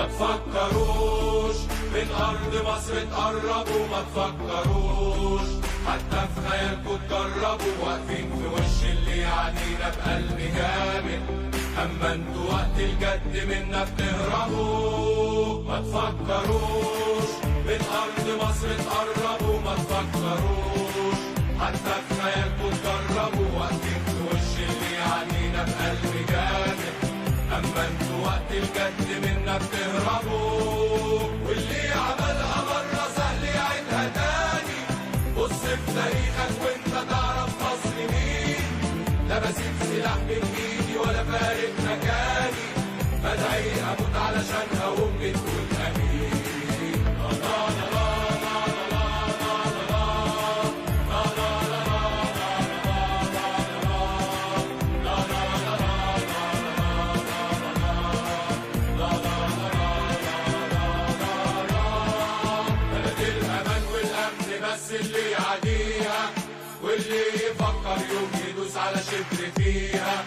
ما تفكروش من أرض مصر تقربوا، ما تفكروش حتى في خيالكوا تجربوا. واقفين في وش اللي يعنينا بقلب جامد، أما انتوا وقت الجد منا بتهربوا. ما تفكروش من أرض مصر تقربوا، ما تفكروش حتى في خيالكوا تجربوا. واقفين في وش اللي يعنينا بقلب جامد، أما انتوا وقت الجد منا بتهربوا. واللي عملها مرة سهل يعيدها تاني. بص في تاريخك وانت تعرف مصر مين. لا بسيب سلاح من ايدي ولا فارق مكاني، بدعي اموت علشانها وامي تقول امين. بس اللي يعديها واللي يفكر يوم يدوس على شبر فيها،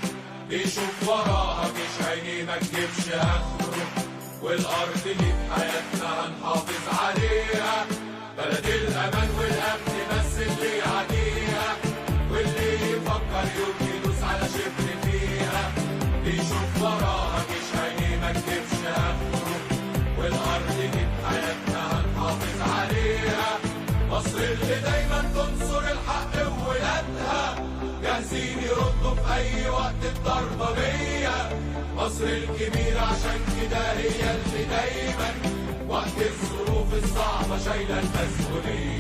بيشوف وراها مش عيني ما تجيبش اخره. والارض دي بحياتنا هنحافظ عليها، بلد الامان والامن بس اللي يعديها. واللي يفكر يوم يدوس على شبر فيها، بيشوف وراها مش عيني ما تجيبش اخره. والارض دي بحياتنا هنحافظ عليها. مصر اللي دايما تنصر الحق وولادها، جاهزين يردوا في اي وقت بضربة بيا. مصر الكبيرة عشان كده هي اللي دايما وقت الظروف الصعبة شايلة المسؤولية.